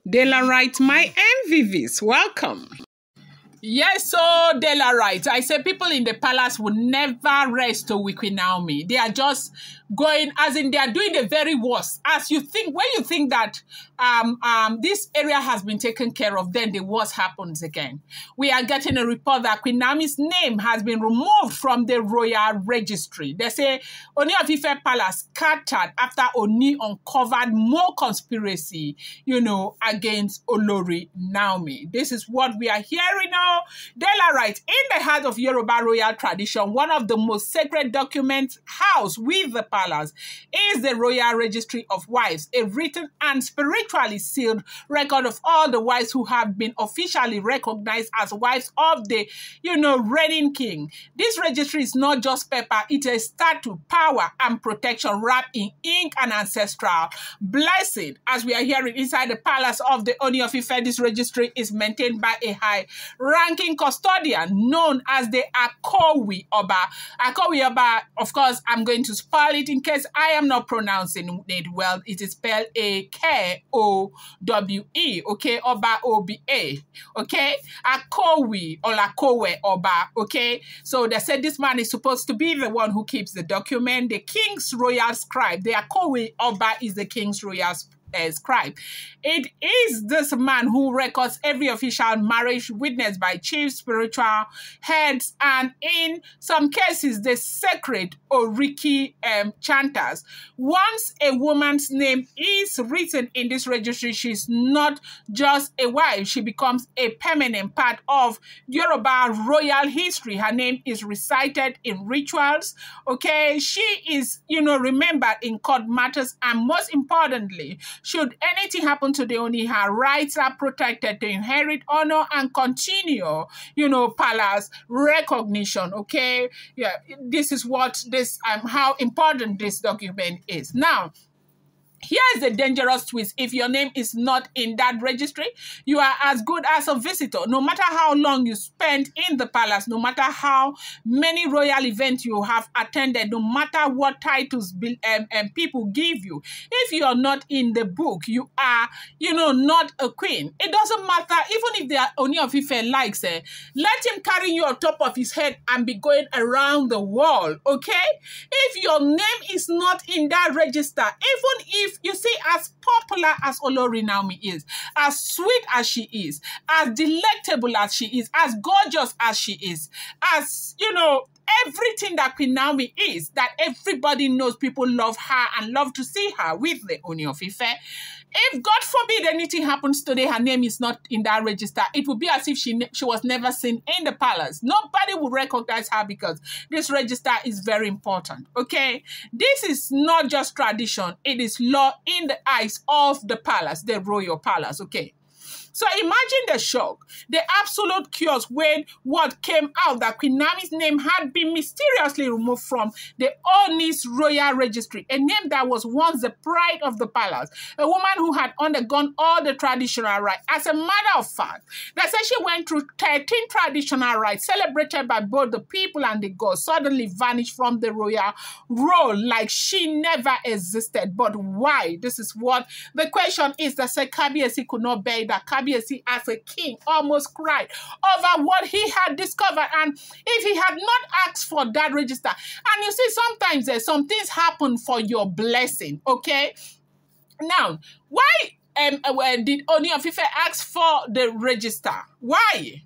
Dela writes, my MVVs, welcome. Yes, so Dela writes, I say people in the palace will never rest with Queen Naomi. They are just going, as in they are doing the very worst. As you think, when you think that this area has been taken care of, then the worst happens again. We are getting a report that Queen Naomi's name has been removed from the royal registry. They say Ooni of Ife Palace scattered after Ooni uncovered more conspiracy, against Olori Naomi. This is what we are hearing now. Dela writes, in the heart of Yoruba royal tradition, one of the most sacred documents housed with the palace is the Royal Registry of Wives, a written and spiritually sealed record of all the wives who have been officially recognized as wives of the, reigning king. This registry is not just paper, it is statute, power, and protection wrapped in ink and ancestral blessing. As we are hearing inside the palace of the Ooni of Ife, this registry is maintained by a high-ranking custodian known as the Akowi Oba. Akowi Oba, of course, I'm going to spell it in case I am not pronouncing it well. It is spelled A-K-O-W-E, okay? Oba O-B-A, okay? Akowi or Akowe Oba, okay? So they said this man is supposed to be the one who keeps the document, the king's royal scribe. The Akowi Oba is the king's royal scribe. It is this man who records every official marriage witnessed by chief spiritual heads and in some cases the sacred Oriki chanters. Once a woman's name is written in this registry, she's not just a wife, she becomes a permanent part of Yoruba royal history. Her name is recited in rituals, okay? She is, remembered in court matters, and most importantly, should anything happen to the Ooni, her rights are protected to inherit, honor, and continue, palace recognition, okay? Yeah, this is what this, how important this document is. Now, here's the dangerous twist. If your name is not in that registry, you are as good as a visitor. No matter how long you spend in the palace, no matter how many royal events you have attended, no matter what titles people give you, if you are not in the book, you are, not a queen. It doesn't matter, even if they are Ooni of Ife likes it, let him carry you on top of his head and be going around the world, okay? If your name is not in that register, even if you see, as popular as Olori Naomi is, as sweet as she is, as delectable as she is, as gorgeous as she is, as, everything that Queen Naomi is, that everybody knows, people love her and love to see her with the Ooni of Ife. If, God forbid, anything happens today, her name is not in that register, it would be as if she was never seen in the palace. Nobody will recognize her because this register is very important, okay? This is not just tradition, it is law in the eyes of the palace, the royal palace, okay? So imagine the shock, the absolute chaos when what came out that Queen Naomi's name had been mysteriously removed from the Ooni's royal registry, a name that was once the pride of the palace, a woman who had undergone all the traditional rites. As a matter of fact, they say she went through 13 traditional rites celebrated by both the people and the gods, suddenly vanished from the royal role like she never existed. But why? This is what the question is. That said, Kabiyesi could not bear that. Kabiyesi as a king almost cried over what he had discovered, and if he had not asked for that register, and you see sometimes there's some things happen for your blessing, okay? Now, why did Ooni of Ife ask for the register? Why?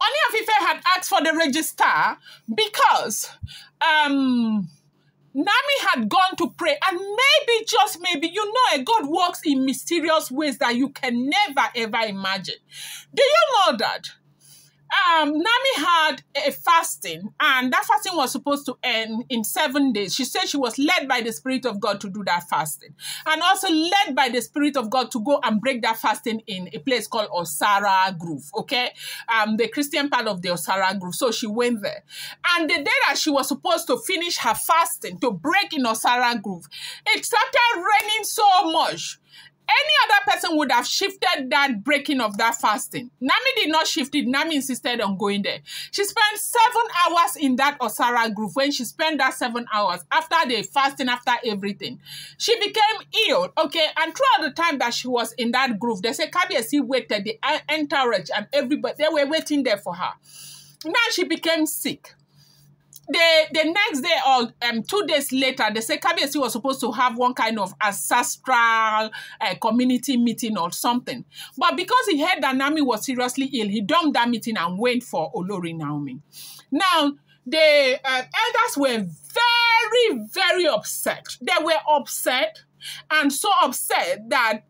Ooni of Ife had asked for the register because Naomi had gone to pray, and maybe, just maybe, God works in mysterious ways that you can never, ever imagine. Do you know that Naomi had a fasting, and that fasting was supposed to end in 7 days. She said she was led by the Spirit of God to do that fasting, and also led by the Spirit of God to go and break that fasting in a place called Osara Grove, okay? The Christian part of the Osara Grove. So she went there. And the day that she was supposed to finish her fasting, to break in Osara Grove, it started raining so much. Any other person would have shifted that breaking of that fasting. Naomi did not shift it. Naomi insisted on going there. She spent 7 hours in that Osara group. When she spent that 7 hours, after the fasting, after everything, she became ill, okay? And throughout the time that she was in that group, they say Kabiyesi waited, the entourage and everybody, they were waiting there for her. Now she became sick. The next day or 2 days later, they say Kabiyesi was supposed to have one kind of ancestral community meeting or something. But because he heard that Naomi was seriously ill, he dumped that meeting and went for Olori Naomi. Now, the elders were very, very upset. They were upset, and so upset that,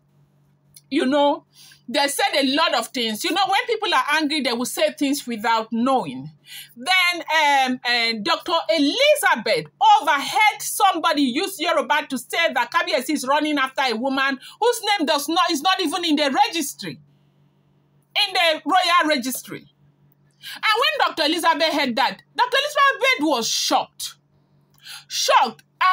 you know, they said a lot of things. You know, when people are angry, they will say things without knowing. Then Dr. Elizabeth overheard somebody use Yoruba to say that Kabiyesi is running after a woman whose name is not even in the registry, in the royal registry. And when Dr. Elizabeth heard that, Dr. Elizabeth was shocked.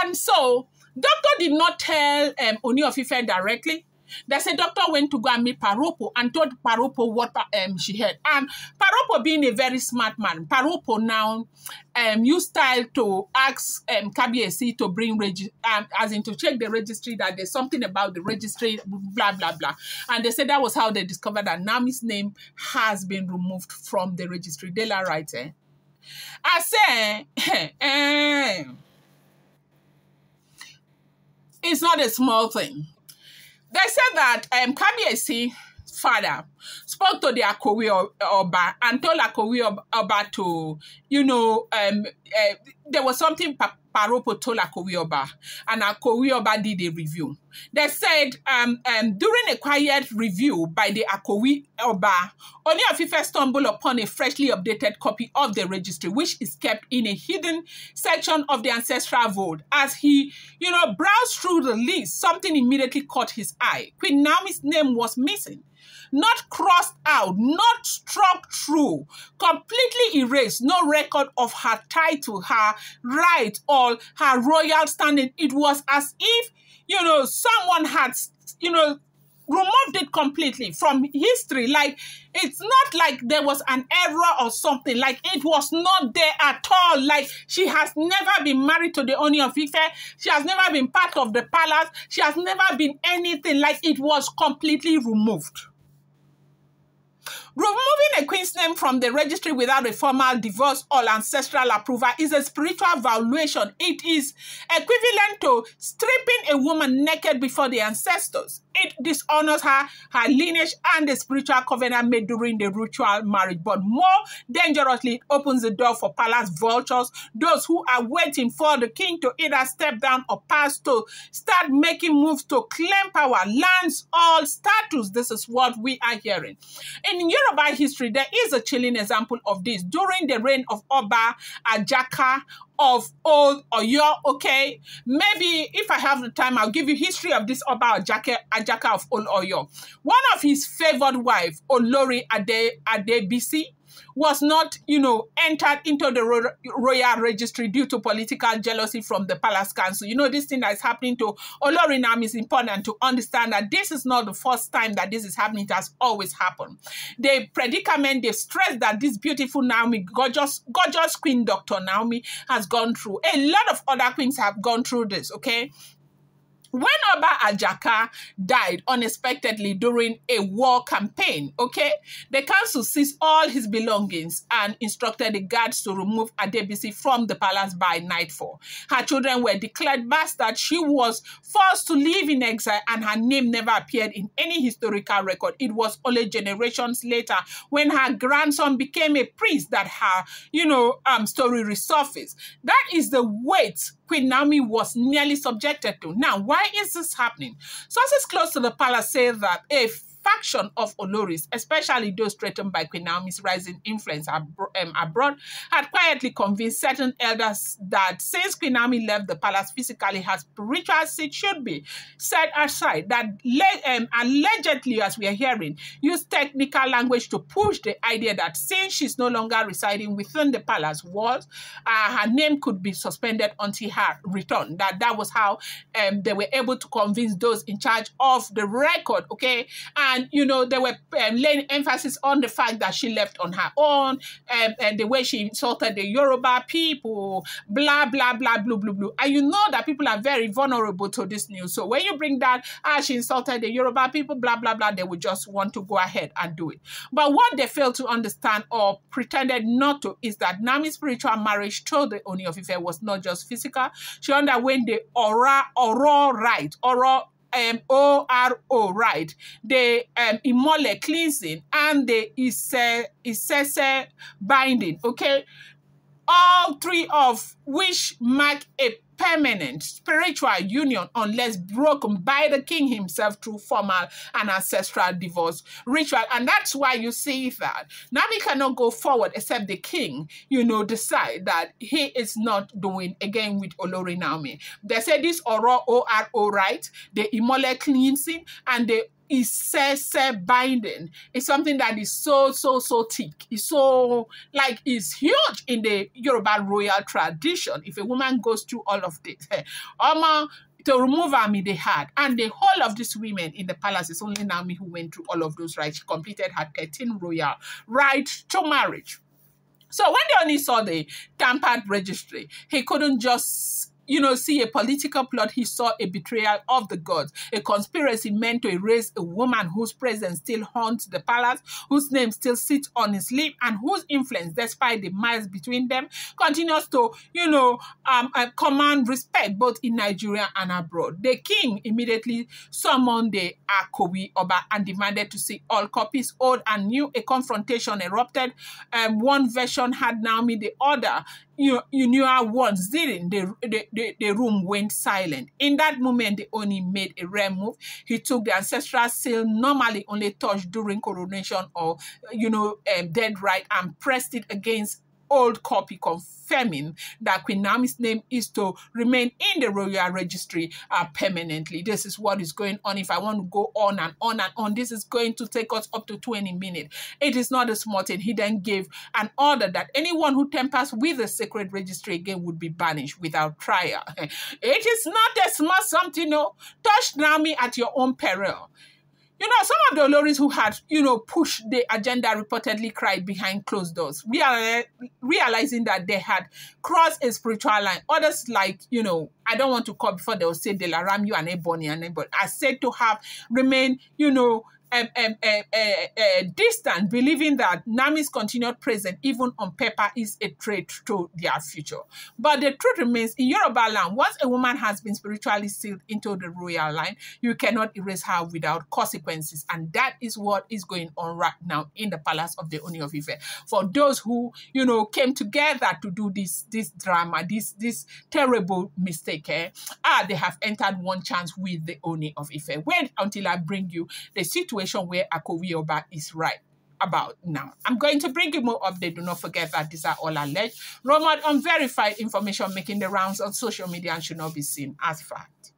And so, doctor did not tell Ooni of Ife directly. They said doctor went to go and meet Paropo and told Paropo what she heard. And Paropo, being a very smart man, Paropo now used style to ask Kabiyesi to bring as in to check the registry, that there's something about the registry, blah, blah, blah. And they said that was how they discovered that Naomi's name has been removed from the registry. De La right, eh? I say, it's not a small thing. They said that Kabiyesi's father spoke to the Akowi Oba and told Akowi Oba to, you know, there was something Paropo told Akowi Oba, and Akowi Oba did a review. They said during a quiet review by the Akowi Oba, Ooni of Ife stumbled upon a freshly updated copy of the registry, which is kept in a hidden section of the ancestral vault. As he, you know, browsed through the list, something immediately caught his eye. Queen Naomi's name was missing. Not crossed out, not struck through, completely erased, no record of her title, her right, or her royal standing. It was as if, you know, someone had, you know, removed it completely from history. Like, it's not like there was an error or something. Like, it was not there at all. Like, she has never been married to the Ooni of Ife. She has never been part of the palace. She has never been anything. Like, it was completely removed. Removing a queen's name from the registry without a formal divorce or ancestral approval is a spiritual violation. It is equivalent to stripping a woman naked before the ancestors. It dishonors her lineage, and the spiritual covenant made during the ritual marriage. But more dangerously, it opens the door for palace vultures, those who are waiting for the king to either step down or pass, to start making moves to claim power, lands, all status. This is what we are hearing. In Yoruba history, there is a chilling example of this. During the reign of Oba Ajaka of Old Oyo, okay? Maybe if I have the time, I'll give you history of this Oba Ajaka of Old Oyo. One of his favored wife, Olori Adebisi, was not, you know, entered into the royal registry due to political jealousy from the palace council. You know, this thing that is happening to Olori Naomi is important to understand that this is not the first time that this is happening. It has always happened. The predicament, they stress that this beautiful Naomi, gorgeous Queen Dr. Naomi has gone through. A lot of other queens have gone through this, okay? When Oba Ajaka died unexpectedly during a war campaign, okay, the council seized all his belongings and instructed the guards to remove Adebisi from the palace by nightfall. Her children were declared bastards. She was forced to live in exile, and her name never appeared in any historical record. It was only generations later, when her grandson became a priest, that her, you know, story resurfaced. That is the weight Queen Naomi was nearly subjected to. Now, why is this happening? Sources close to the palace say that a action of Oloris, especially those threatened by Queen Naomi's rising influence abroad, had quietly convinced certain elders that since Queen Naomi left the palace physically, her spiritual seat should be set aside. That allegedly, as we are hearing, used technical language to push the idea that since she's no longer residing within the palace walls, her name could be suspended until her return. That was how they were able to convince those in charge of the record, okay? And, you know, they were laying emphasis on the fact that she left on her own, and the way she insulted the Yoruba people, blah, blah, blah, blah, blah, blah. And you know that people are very vulnerable to this news. So when you bring that, she insulted the Yoruba people, blah, blah, blah, they would just want to go ahead and do it. But what they failed to understand or pretended not to is that Naomi's spiritual marriage to the Ooni of Ife was not just physical. She underwent the oral rite, O-R-O, right? The Imole cleansing and the Isese binding, okay? All three of which mark a permanent spiritual union unless broken by the king himself through formal and ancestral divorce ritual. And that's why you see that Naomi cannot go forward except the king, you know, decide that he is not doing again with Olori Naomi. They say this O-R-O, right? The Imole cleansing and the Isese binding is something that is so thick. It's so, like, it's huge in the Yoruba royal tradition. If a woman goes through all of this, to remove her, they had. And the whole of these women in the palace, is only Naomi who went through all of those rites. She completed her 13 royal rites to marriage. So when they only saw the tampered registry, he couldn't just, you know, see a political plot. He saw a betrayal of the gods, a conspiracy meant to erase a woman whose presence still haunts the palace, whose name still sits on his lip, and whose influence, despite the miles between them, continues to, you know, command respect both in Nigeria and abroad. The king immediately summoned the Akowi Oba and demanded to see all copies, old and new. A confrontation erupted. One version had Naomi, the other, you knew her once didn't. The room went silent. In that moment, the Oni made a rare move. He took the ancestral seal, normally only touched during coronation or, you know, dead right, and pressed it against old copy, confirming that Queen Naomi's name is to remain in the royal registry permanently. This is what is going on. If I want to go on and on and on, this is going to take us up to 20 minutes. It is not a small thing. He then gave an order that anyone who tampers with the sacred registry again would be banished without trial. It is not a small something, no. Touch Naomi at your own peril. You know, some of the Oloris who had, you know, pushed the agenda reportedly cried behind closed doors, realizing that they had crossed a spiritual line. Others, like, you know, I don't want to call before they will say De La Ram, you and Ebony and Ebony, are said to have remained, you know, distant, believing that Naomi's continued presence, even on paper, is a threat to their future. But the truth remains, in Yoruba land, once a woman has been spiritually sealed into the royal line, you cannot erase her without consequences. And that is what is going on right now in the palace of the Ooni of Ife. For those who, you know, came together to do this drama, this terrible mistake, they have entered one chance with the Ooni of Ife. Wait until I bring you the situation where Akowi Oba is right about now. I'm going to bring you more updates. Do not forget that these are all alleged, rumored, unverified information making the rounds on social media and should not be seen as fact.